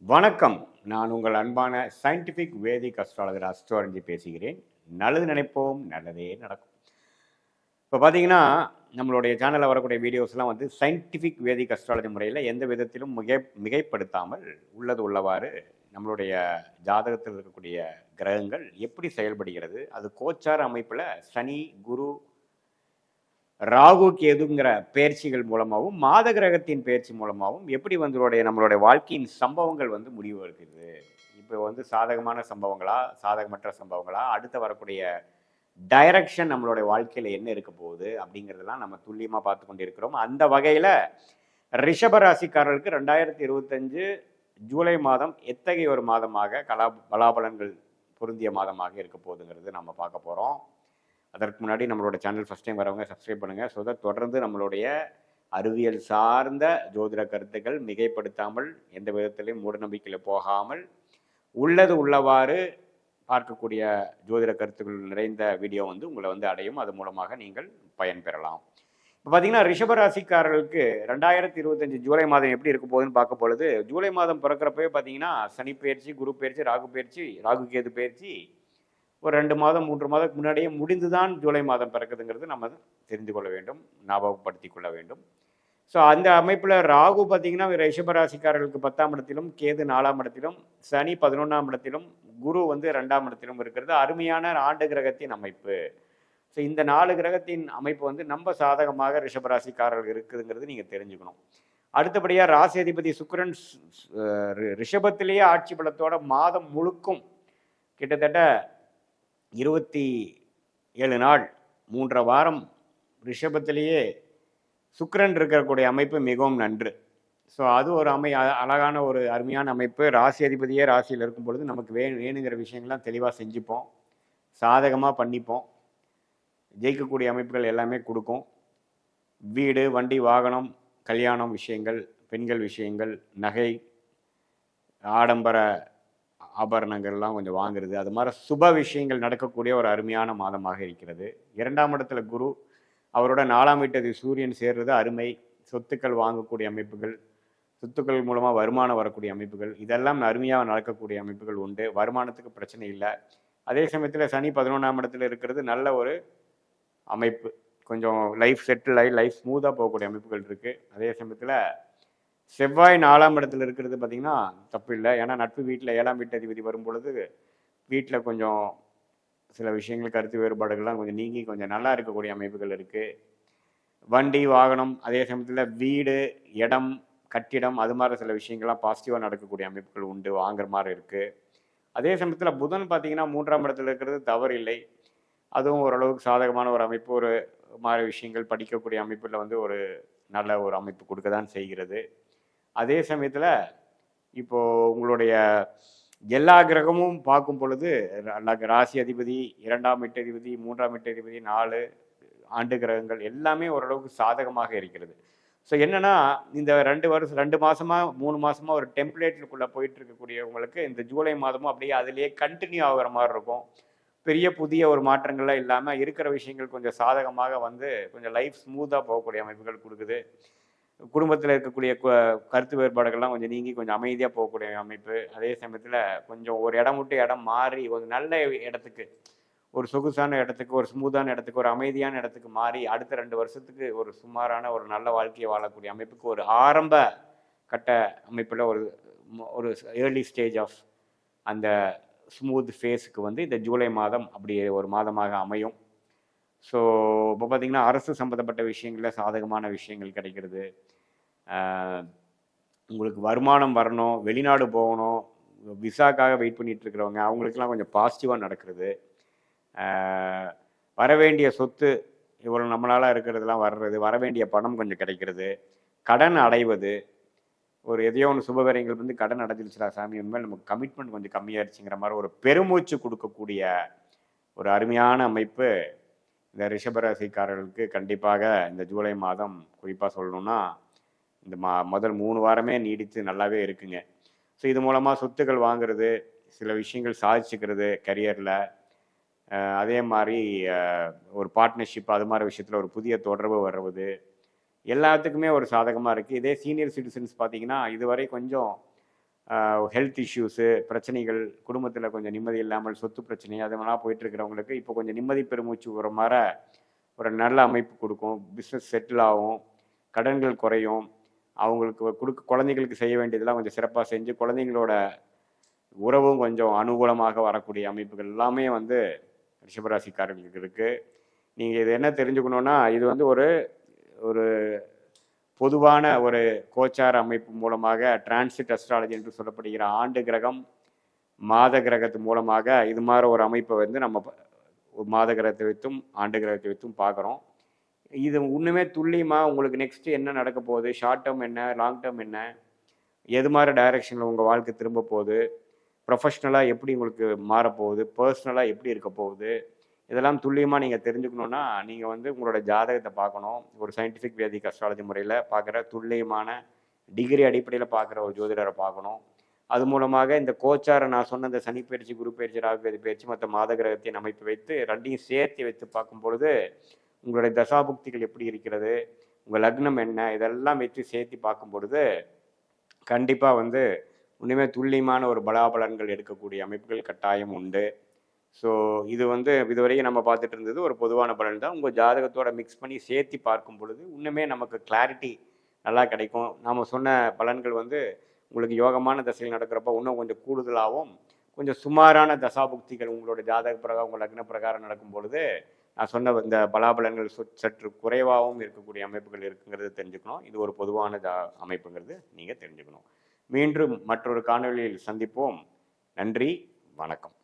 வணக்கம். நான் உங்கள் அன்பான சயின்டிஃபிக் வேதிக் அஸ்ட்ராலஜர் அஸ்ட்ராலஜி பேசுகிறேன். நல்லது நினைப்போம், நல்லதே நடக்கும். இப்போ பார்த்தீங்கன்னா, நம்மளுடைய சேனலில் வரக்கூடிய வீடியோஸ்லாம் வந்து சயின்டிஃபிக் வேதிக் அஸ்ட்ராலஜி முறையில் எந்த விதத்திலும் மிகைப்படுத்தாமல் உள்ளது உள்ளவாறு நம்மளுடைய ஜாதகத்தில் இருக்கக்கூடிய கிரகங்கள் எப்படி செயல்படுகிறது, அது கோச்சார அமைப்பில் சனி, குரு, ராகு கேதுங்கிற பயிற்சிகள் மூலமாகவும் மாத கிரகத்தின் பயிற்சி மூலமாகவும் எப்படி வந்து நம்மளுடைய வாழ்க்கையின் சம்பவங்கள் வந்து முடிவு இருக்குது. இப்போ வந்து சாதகமான சம்பவங்களா, சாதகமற்ற சம்பவங்களா, அடுத்து வரக்கூடிய டைரக்ஷன் நம்மளுடைய வாழ்க்கையில் என்ன இருக்க போகுது அப்படிங்கிறதெல்லாம் நம்ம துல்லியமாக பார்த்து கொண்டு இருக்கிறோம். அந்த வகையில் ரிஷப ராசிக்காரர்களுக்கு 2025 ஜூலை மாதம் எத்தகைய ஒரு மாதமாக பலாபலன்கள் பொருந்திய மாதமாக இருக்க போகுதுங்கிறது நம்ம பார்க்க போகிறோம். அதற்கு முன்னாடி நம்மளோட சேனல் ஃபஸ்ட் டைம் வரவங்க சப்ஸ்கிரைப் பண்ணுங்கள். ஸோ தட் தொடர்ந்து நம்மளுடைய அறிவியல் சார்ந்த ஜோதிட கருத்துக்கள் மிகைப்படுத்தாமல் எந்த விதத்திலையும் மூடநம்பிக்கையில் போகாமல் உள்ளது உள்ளவாறு பார்க்கக்கூடிய ஜோதிட கருத்துக்கள் நிறைந்த வீடியோ வந்து உங்களை வந்து அடையும். அது மூலமாக நீங்கள் பயன்பெறலாம். இப்போ பார்த்தீங்கன்னா ரிஷபராசிக்காரர்களுக்கு 2025 ஜூலை மாதம் எப்படி இருக்க போகுதுன்னு பார்க்க பொழுது, ஜூலை மாதம் பிறக்கிறப்பவே பார்த்தீங்கன்னா சனி பயிற்சி, குரு பயிற்சி, ராகு கேது பயிற்சி ஒரு 2 மாதம் 3 மாதத்துக்கு முன்னாடியே முடிந்துதான் ஜூலை மாதம் பிறக்குதுங்கிறது நம்ம தெரிந்து கொள்ள வேண்டும், ஞாபகப்படுத்தி கொள்ள வேண்டும். ஸோ அந்த அமைப்பில் ராகு பார்த்தீங்கன்னா ரிஷபராசிக்காரர்களுக்கு 10ஆம் இடத்திலும், கேது 4ஆம் இடத்திலும், சனி 11ஆம் இடத்திலும், குரு வந்து 2ஆம் இடத்திலும் இருக்கிறது. அருமையான ஆண்டு கிரகத்தின் அமைப்பு. ஸோ இந்த 4 கிரகத்தின் அமைப்பு வந்து நம்ம சாதகமாக ரிஷபராசிக்காரர்கள் இருக்குதுங்கிறது நீங்கள் தெரிஞ்சுக்கணும். அடுத்தபடியாக ராசி அதிபதி சுக்கிரன் ரிஷபத்திலேயே ஆட்சி பலத்தோட மாதம் முழுக்கும் கிட்டத்தட்ட 27 நாள் 3.5 வாரம் ரிஷபத்திலேயே சுக்கிரன் இருக்கக்கூடிய அமைப்பு மிகவும் நன்று. ஸோ அது ஒரு அழகான ஒரு அருமையான அமைப்பு. ராசி அதிபதியே ராசியில் இருக்கும் பொழுது நமக்கு வேணுங்கிற விஷயங்கள்லாம் தெளிவாக செஞ்சுப்போம், சாதகமாக பண்ணிப்போம், ஜெயிக்கக்கூடிய அமைப்புகள் எல்லாமே கொடுக்கும். வீடு, வண்டி, வாகனம், கல்யாணம் விஷயங்கள், பெண்கள் விஷயங்கள், நகை, ஆடம்பர ஆபரணங்கள்லாம் கொஞ்சம் வாங்குறது, அது மாதிரி சுப விஷயங்கள் நடக்கக்கூடிய ஒரு அருமையான மாதமாக இருக்கிறது. 2ஆம் இடத்துல குரு, அவரோட 4ஆம் வீட்டது சூரியன் சேர்றது அருமை. சொத்துக்கள் வாங்கக்கூடிய அமைப்புகள், சொத்துக்கள் மூலமாக வருமானம் வரக்கூடிய அமைப்புகள், இதெல்லாம் அருமையாக நடக்கக்கூடிய அமைப்புகள் உண்டு. வருமானத்துக்கு பிரச்சனை இல்லை. அதே சமயத்தில் சனி 11ஆம் இடத்துல இருக்கிறது நல்ல ஒரு அமைப்பு. கொஞ்சம் லைஃப் செட்டில் ஆகி லைஃப் ஸ்மூத்தாக போகக்கூடிய அமைப்புகள் இருக்குது. அதே சமயத்தில் செவ்வாய் 4ஆம் இடத்துல இருக்கிறது பார்த்திங்கன்னா தப்பு இல்லை. ஏன்னா நட்பு வீட்டில் 7ஆம் வீட்டு அதிபதி வரும் பொழுது வீட்டில் கொஞ்சம் சில விஷயங்கள் கருத்து வேறுபாடுகள்லாம் கொஞ்சம் நீங்கி கொஞ்சம் நல்லா இருக்கக்கூடிய அமைப்புகள் இருக்குது. வண்டி, வாகனம், அதே சமயத்தில் வீடு, இடம், கட்டிடம், அது மாதிரி சில விஷயங்கள்லாம் பாசிட்டிவாக நடக்கக்கூடிய அமைப்புகள் உண்டு, வாங்குற மாதிரி இருக்குது. அதே சமயத்தில் புதன் பார்த்திங்கன்னா 3ஆம் இடத்துல இருக்கிறது தவறு இல்லை. அதுவும் ஓரளவுக்கு சாதகமான ஒரு அமைப்பு. ஒரு மாதிரி விஷயங்கள் படிக்கக்கூடிய அமைப்பில் வந்து ஒரு நல்ல ஒரு அமைப்பு கொடுக்க தான் செய்கிறது. அதே சமயத்தில் இப்போது உங்களுடைய எல்லா கிரகமும் பார்க்கும் பொழுது ராசி அதிபதி, 2ஆம் வீட்டு அதிபதி, 3ஆம் வீட்டு அதிபதி, 4 ஆண்டு கிரகங்கள் எல்லாமே ஓரளவுக்கு சாதகமாக இருக்கிறது. ஸோ என்னென்னா இந்த 2 மாதமாக 3 மாதமாக ஒரு டெம்ப்ளேட்டுக்குள்ளே போயிட்டு இருக்கக்கூடியவங்களுக்கு இந்த ஜூலை மாதமும் அப்படியே அதிலேயே கண்டினியூ ஆகிற மாதிரி இருக்கும். பெரிய புதிய ஒரு மாற்றங்கள்லாம் இல்லாமல் இருக்கிற விஷயங்கள் கொஞ்சம் சாதகமாக வந்து கொஞ்சம் லைஃப் ஸ்மூத்தாக போகக்கூடிய அமைப்புகள் கொடுக்குது. குடும்பத்தில் இருக்கக்கூடிய கருத்து வேறுபாடுகள்லாம் கொஞ்சம் நீங்கி கொஞ்சம் அமைதியாக போகக்கூடிய அமைப்பு. அதே சமயத்தில் கொஞ்சம் ஒரு இடம் விட்டு இடம் மாறி ஒரு நல்ல இடத்துக்கு, ஒரு சொகுசான இடத்துக்கு, ஒரு ஸ்மூத்தான இடத்துக்கு, ஒரு அமைதியான இடத்துக்கு மாறி அடுத்த 2 வருஷத்துக்கு ஒரு சுமாரான ஒரு நல்ல வாழ்க்கையை வாழக்கூடிய அமைப்புக்கு ஒரு ஆரம்ப கட்ட அமைப்பில் ஒரு ஏர்லி ஸ்டேஜ் ஆஃப் அந்த ஸ்மூத் ஃபேஸுக்கு வந்து இந்த ஜூலை மாதம் அப்படி ஒரு மாதமாக அமையும். ஸோ இப்போ பார்த்திங்கன்னா அரசு சம்மந்தப்பட்ட விஷயங்களில் சாதகமான விஷயங்கள் கிடைக்கிறது. உங்களுக்கு வருமானம் வரணும், வெளிநாடு போகணும், விசாக்காக வெயிட் பண்ணிகிட்டு இருக்கிறவங்க அவங்களுக்கெல்லாம் கொஞ்சம் பாசிட்டிவாக நடக்கிறது. வரவேண்டிய சொத்து இவ்வளோ நம்மளால் இருக்கிறதுலாம் வர்றது, வரவேண்டிய பணம் கொஞ்சம் கிடைக்கிறது, கடன் அடைவது, ஒரு எதையோ ஒன்று சுபகாரியங்கள் வந்து கடன் அடைஞ்சிருச்சுடா சாமி, உண்மையில் நமக்கு கமிட்மெண்ட் கொஞ்சம் கம்மியாகிடுச்சுங்கிற மாதிரி ஒரு பெருமூச்சு கொடுக்கக்கூடிய ஒரு அருமையான அமைப்பு இந்த ரிஷபராசிக்காரர்களுக்கு கண்டிப்பாக இந்த ஜூலை மாதம் குறிப்பாக சொல்லணும்னா இந்த முதல் 3 வாரமே நீடித்து நல்லாவே இருக்குங்க. ஸோ இது மூலமாக சொத்துக்கள் வாங்குறது, சில விஷயங்கள் சாதிச்சுக்கிறது, கரியரில் அதே மாதிரி ஒரு பார்ட்னர்ஷிப் அது மாதிரி விஷயத்தில் ஒரு புதிய தொடர்பு வர்றது எல்லாத்துக்குமே ஒரு சாதகமாக இருக்குது. இதே சீனியர் சிட்டிசன்ஸ் பார்த்தீங்கன்னா இதுவரை கொஞ்சம் ஹெல்த் இஷ்யூஸு பிரச்சனைகள் குடும்பத்தில் கொஞ்சம் நிம்மதி இல்லாமல் சொத்து பிரச்சனை அது மாதிரிலாம் போயிட்டுருக்கிறவங்களுக்கு இப்போ கொஞ்சம் நிம்மதி பெருமூச்சு வர மாதிரி ஒரு நல்ல அமைப்பு கொடுக்கும். பிஸ்னஸ் செட்டில் ஆகும், கடன்கள் குறையும், அவங்களுக்கு குழந்தைங்களுக்கு செய்ய வேண்டியதெல்லாம் கொஞ்சம் சிறப்பாக செஞ்சு குழந்தைங்களோட உறவும் கொஞ்சம் அனுகூலமாக வரக்கூடிய அமைப்புகள் எல்லாமே வந்து ரிஷபராசிக்காரர்களுக்கு இருக்குது. நீங்கள் இது என்ன தெரிஞ்சுக்கணுன்னா இது வந்து ஒரு ஒரு பொதுவான ஒரு கோச்சார அமைப்பு மூலமாக டிரான்சிட் அஸ்ட்ராலஜி என்று சொல்லப்படுகிற ஆண்டு கிரகம் மாத கிரகத்து மூலமாக இது மாதிரி ஒரு அமைப்பை வந்து நம்ம மாத கிரகத்தை வைத்தும் ஆண்டு கிரகத்தை வைத்தும் பார்க்குறோம். இது இன்னுமே துல்லியமாக உங்களுக்கு நெக்ஸ்ட்டு என்ன நடக்க போகுது, ஷார்ட் டேர்ம் என்ன, லாங் டேர்ம் என்ன, எது மாதிரி டைரெக்ஷனில் உங்கள் வாழ்க்கை திரும்ப போகுது, ப்ரொஃபஷ்னலாக எப்படி உங்களுக்கு மாறப்போகுது, பர்சனலாக எப்படி இருக்க போகுது, இதெல்லாம் துல்லியமாக நீங்கள் தெரிஞ்சுக்கணுன்னா நீங்கள் வந்து உங்களோட ஜாதகத்தை பார்க்கணும். ஒரு சயின்டிஃபிக் வேதிக் அஸ்ட்ராலஜி முறையில் பார்க்குற துல்லியமான டிகிரி அடிப்படையில் பார்க்குற ஒரு ஜோதிடரை பார்க்கணும். அது மூலமாக இந்த கோச்சாரை நான் சொன்ன இந்த சனி பயிற்சி, குரு பயிற்சி, ராகு கேது பயிற்சி மற்ற மாத கிரகத்தின் அமைப்பு வைத்து ரெண்டையும் சேர்த்து வைத்து பார்க்கும் பொழுது உங்களுடைய தசாபுக்திகள் எப்படி இருக்கிறது, உங்கள் லக்னம் என்ன, இதெல்லாம் வச்சு சேர்த்து பார்க்கும் பொழுது கண்டிப்பாக வந்து இன்னுமே துல்லியமான ஒரு பலாபலன்கள் எடுக்கக்கூடிய அமைப்புகள் கட்டாயம் உண்டு. ஸோ இது வந்து இதுவரையும் நம்ம பார்த்துட்டு இருந்தது ஒரு பொதுவான பலன் தான். உங்கள் ஜாதகத்தோட மிக்ஸ் பண்ணி சேர்த்து பார்க்கும் பொழுது இன்னுமே நமக்கு கிளாரிட்டி நல்லா கிடைக்கும். நாம் சொன்ன பலன்கள் வந்து உங்களுக்கு யோகமான தசையில் நடக்கிறப்ப இன்னும் கொஞ்சம் கூடுதலாகவும், கொஞ்சம் சுமாரான தசாபுக்திகள் உங்களோட ஜாதக பிரகாரம் உங்கள் லக்ன பிரகாரம் நடக்கும் பொழுது நான் சொன்ன இந்த பலாபலன்கள் சற்று குறைவாகவும் இருக்கக்கூடிய அமைப்புகள் இருக்குங்கிறது தெரிஞ்சுக்கணும். இது ஒரு பொதுவான அமைப்புங்கிறது நீங்கள் தெரிஞ்சுக்கணும். மீண்டும் மற்றொரு காணொலியில் சந்திப்போம். நன்றி, வணக்கம்.